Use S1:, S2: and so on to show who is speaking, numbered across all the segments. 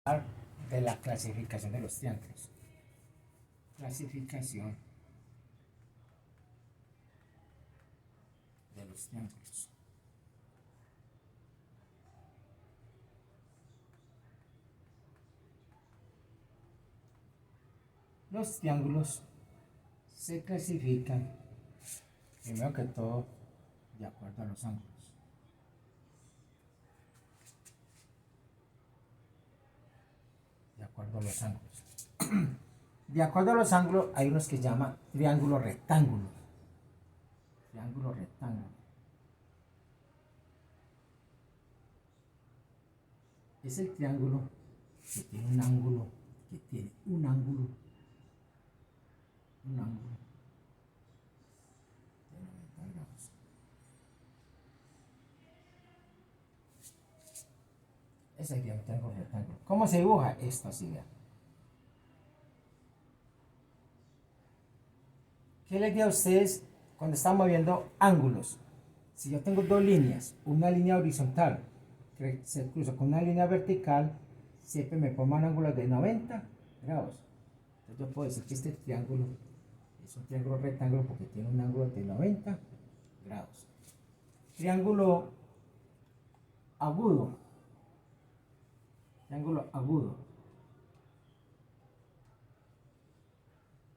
S1: De la clasificación de los triángulos. Clasificación de los triángulos. Los triángulos se clasifican, primero que todo, de acuerdo a los ángulos. De acuerdo a los ángulos. De acuerdo a los ángulos, hay unos que se llaman triángulo rectángulo. Triángulo rectángulo. Es el triángulo que tiene un ángulo, de 90 grados. Ese sería un triángulo rectángulo. ¿Cómo se dibuja? Esto así, vean. ¿Qué les digo a ustedes cuando estamos viendo ángulos? Si yo tengo dos líneas, una línea horizontal que se cruza con una línea vertical, siempre me forman ángulos de 90 grados. Entonces yo puedo decir que este triángulo es un triángulo rectángulo porque tiene un ángulo de 90 grados. Triángulo agudo. Triángulo agudo.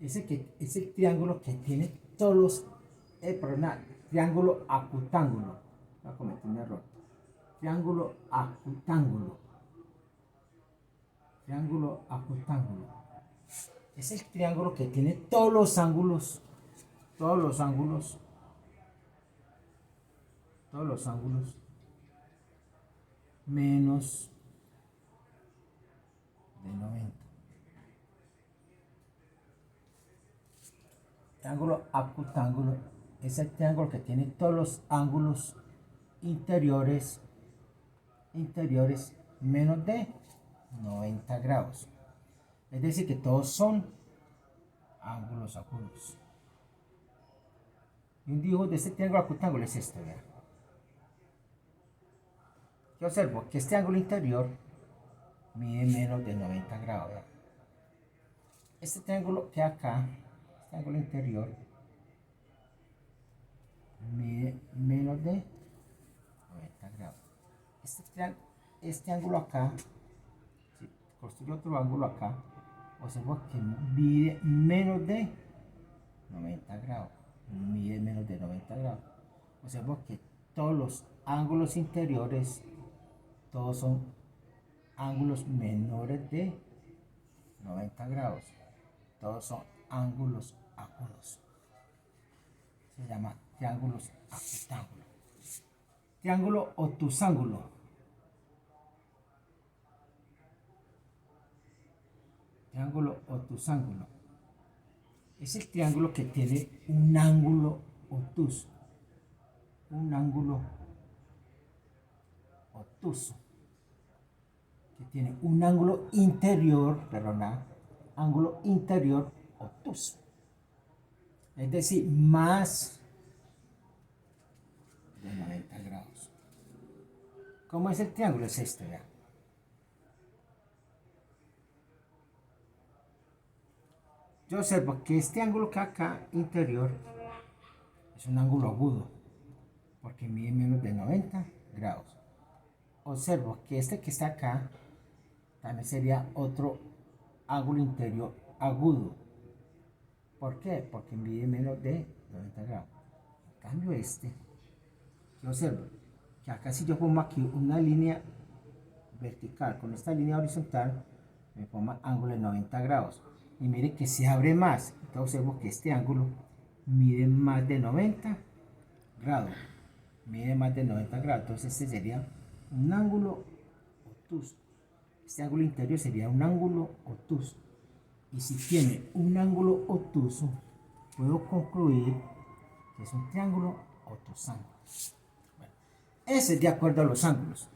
S1: Es el triángulo que tiene todos los... triángulo acutángulo. Voy a cometer un error. Triángulo acutángulo. Triángulo acutángulo. Es el triángulo que tiene todos los ángulos. Todos los ángulos menos de 90. Triángulo acutángulo es el triángulo que tiene todos los ángulos interiores menos de 90 grados. Es decir, que todos son ángulos agudos. Y un dibujo de este triángulo acutángulo es este, vean. Yo observo que este ángulo interior mide menos de 90 grados, vean. Este triángulo que acá, este ángulo interior, mide menos de 90 grados. Este ángulo acá, si construyo otro ángulo acá, observo que mide menos de 90 grados. Mide menos de 90 grados. Observo que todos los ángulos interiores, todos son ángulos menores de 90 grados. Todos son ángulos agudos. Se llama triángulos acutángulos. Triángulo obtusángulo. Triángulo obtusángulo. Es el triángulo que tiene un ángulo obtuso. Un ángulo obtuso. Que tiene un ángulo interior, ángulo interior obtuso. Es decir, más de 90 grados. ¿Cómo es el triángulo? Es este, vean. Yo observo que este ángulo que acá interior es un ángulo agudo porque mide menos de 90 grados. Observo que este que está acá también sería otro ángulo interior agudo. ¿Por qué? Porque mide menos de 90 grados. En cambio yo observo que acá si yo pongo aquí una línea vertical con esta línea horizontal, me forma ángulo de 90 grados. Y mire que se abre más. Entonces observo que este ángulo mide más de 90 grados. Mide más de 90 grados. Entonces este sería un ángulo obtuso. Este ángulo interior sería un ángulo obtuso. Y si tiene un ángulo obtuso, puedo concluir que es un triángulo obtusángulo. Bueno, ese es de acuerdo a los ángulos.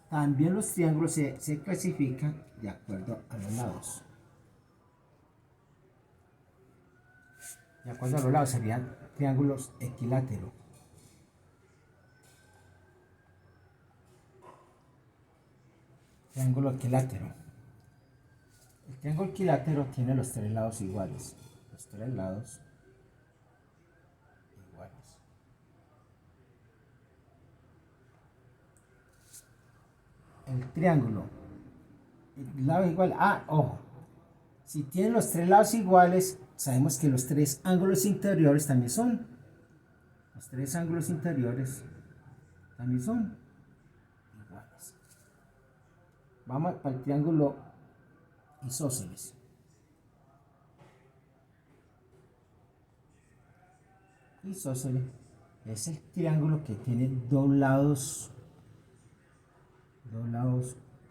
S1: También los triángulos se clasifican de acuerdo a los lados. De acuerdo a los lados serían triángulos equiláteros. Triángulo equilátero. El triángulo equilátero tiene los tres lados iguales. Los tres lados iguales. El triángulo, el lado igual. Ojo. Si tienen los tres lados iguales, sabemos que los tres ángulos interiores también son. Los tres ángulos interiores también son iguales. Vamos para el triángulo isósceles. Isósceles es el triángulo que tiene dos lados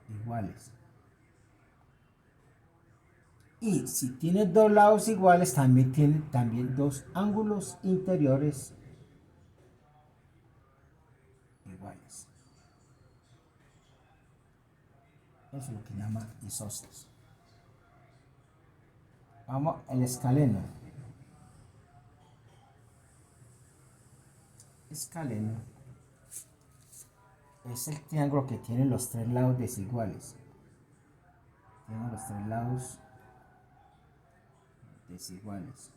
S1: iguales. Y si tiene dos lados iguales, también tiene dos ángulos interiores iguales. Eso es lo que llama isósceles. Vamos al escaleno. Escaleno es el triángulo que tiene los tres lados desiguales. Tiene los tres lados desiguales.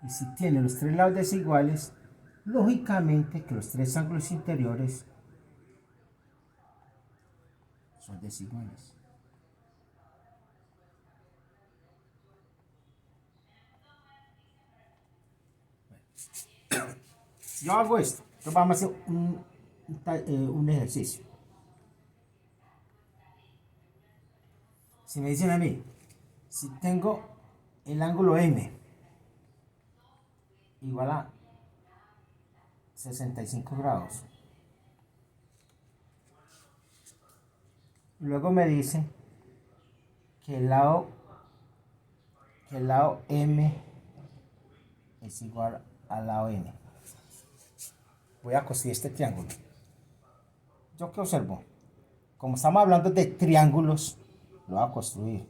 S1: Y si tiene los tres lados desiguales, lógicamente que los tres ángulos interiores son desiguales. Yo hago esto. Entonces vamos a hacer un ejercicio. Si me dicen a mí, si tengo el ángulo M igual a 65 grados, luego me dice que el lado M es igual al lado N. Voy a construir este triángulo. ¿Yo qué observo? Como estamos hablando de triángulos, lo voy a construir.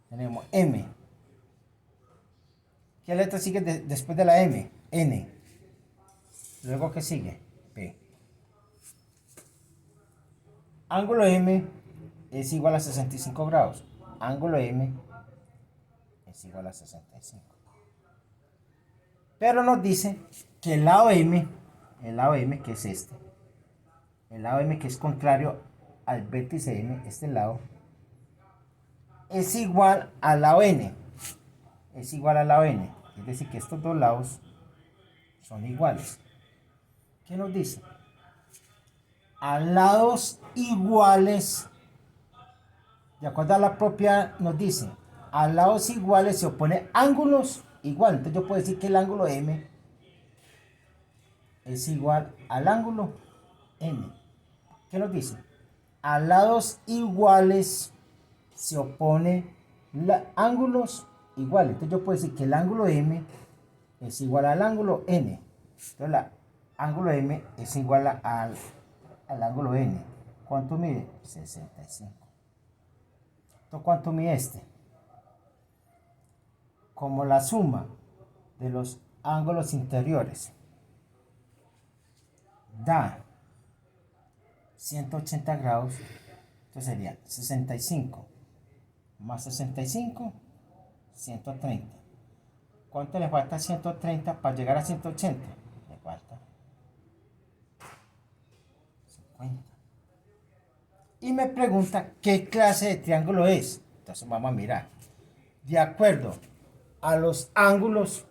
S1: Tenemos M. ¿Qué letra sigue después de la M? N. Luego, ¿qué sigue? P. Ángulo M es igual a 65 grados. Ángulo M es igual a 65. Pero nos dice que el lado M que es este, el lado M que es contrario al vértice M, este lado, es igual al lado N. Es igual al lado N. Es decir, que estos dos lados son iguales. ¿Qué nos dice? A lados iguales, de acuerdo a la propiedad, nos dice, a lados iguales se opone ángulos iguales. Entonces yo puedo decir que el ángulo M es igual al ángulo N. ¿Qué nos dice? A lados iguales se opone ángulos iguales. Entonces yo puedo decir que el ángulo M es igual al ángulo N. Entonces el ángulo M es igual al ángulo N. ¿Cuánto mide? 65. Entonces, ¿cuánto mide este? Como la suma de los ángulos interiores da 180 grados, entonces sería 65 más 65, 130. ¿Cuánto le falta a 130 para llegar a 180? Le falta 50. Y me pregunta qué clase de triángulo es. Entonces vamos a mirar. De acuerdo a los ángulos,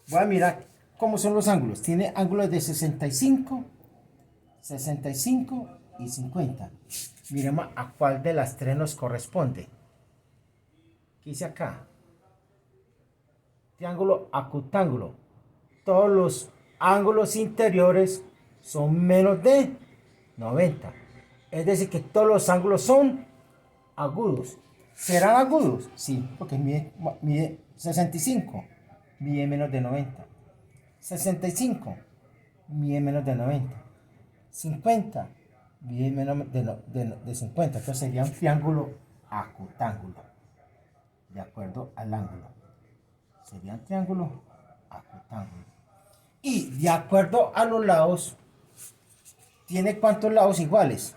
S1: voy a mirar cómo son los ángulos. Tiene ángulos de 65, 65 y 50. Miremos a cuál de las tres nos corresponde. ¿Qué dice acá? Triángulo acutángulo. Todos los ángulos interiores son menos de 90. Es decir, que todos los ángulos son agudos. ¿Serán agudos? Sí, porque mide 65, mide menos de 90. 65, mide menos de 90. 50, mide menos de 50. Entonces sería un triángulo acutángulo, de acuerdo al ángulo. Sería un triángulo acutángulo. Y de acuerdo a los lados, ¿Tiene cuántos lados iguales?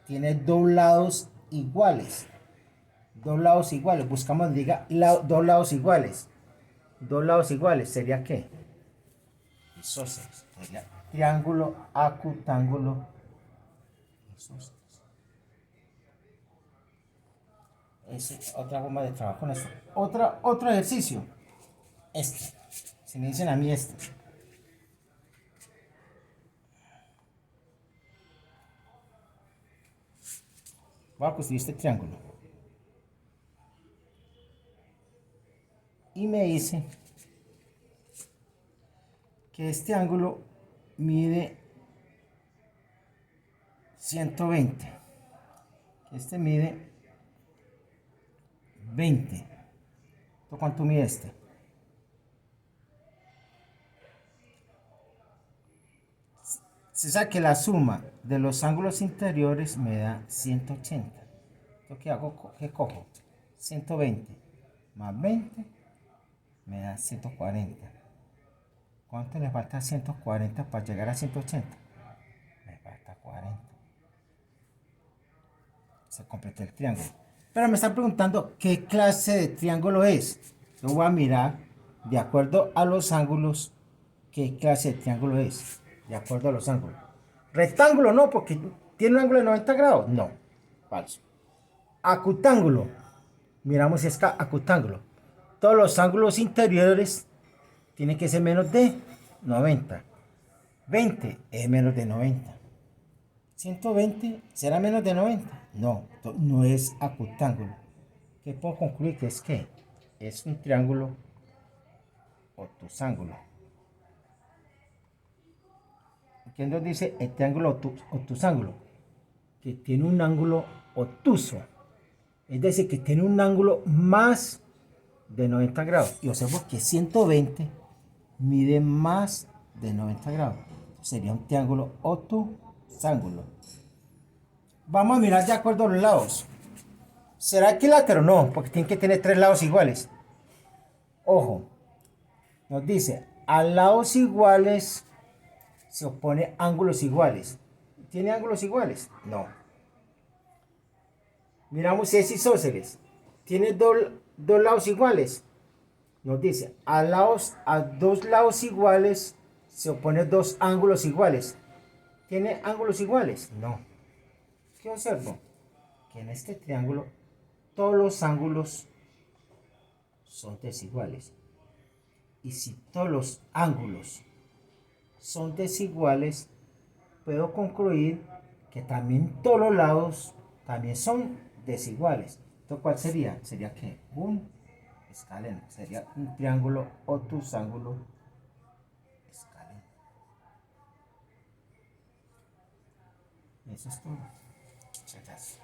S1: Tiene dos lados iguales. Dos lados iguales. Buscamos, diga, dos lados iguales. Dos lados iguales. ¿Sería qué? Isósceles. Sería triángulo, acutángulo, isósceles. Es otra forma de trabajar con esto. Otro ejercicio. Este. Si me dicen a mí este. Voy a construir este triángulo. Y me dice que este ángulo mide 120. Este mide 20. ¿Cuánto mide este? Se sabe que la suma de los ángulos interiores me da 180. ¿Yo qué hago? ¿Qué cojo? 120 más 20 me da 140. ¿Cuánto le falta a 140 para llegar a 180? Me falta 40. Se completó el triángulo. Pero me están preguntando qué clase de triángulo es. Yo voy a mirar de acuerdo a los ángulos qué clase de triángulo es. De acuerdo a los ángulos. Rectángulo no, porque tiene un ángulo de 90 grados. No, falso. Acutángulo. Miramos si es acutángulo. Todos los ángulos interiores tienen que ser menos de 90. 20 es menos de 90. 120 será menos de 90. No, no es acutángulo. ¿Qué puedo concluir? Que es que es un triángulo obtusángulo. ¿Qué nos dice el triángulo obtusángulo? Que tiene un ángulo obtuso. Es decir, que tiene un ángulo más de 90 grados. Y observo que 120 mide más de 90 grados. Sería un triángulo obtusángulo. Vamos a mirar de acuerdo a los lados. ¿Será equilátero? No, porque tiene que tener tres lados iguales. Ojo, nos dice, a lados iguales se opone ángulos iguales. ¿Tiene ángulos iguales? No. Miramos si es isósceles. ¿Tiene dos lados iguales? Nos dice, a dos lados iguales se oponen dos ángulos iguales. ¿Tiene ángulos iguales? No. ¿Qué observo? Que en este triángulo todos los ángulos son desiguales. Y si todos los ángulos son desiguales, puedo concluir que también todos los lados también son desiguales. Entonces, ¿cuál sería? Sería que un escaleno. Sería un triángulo obtusángulo escaleno. Eso es todo. Muchas gracias.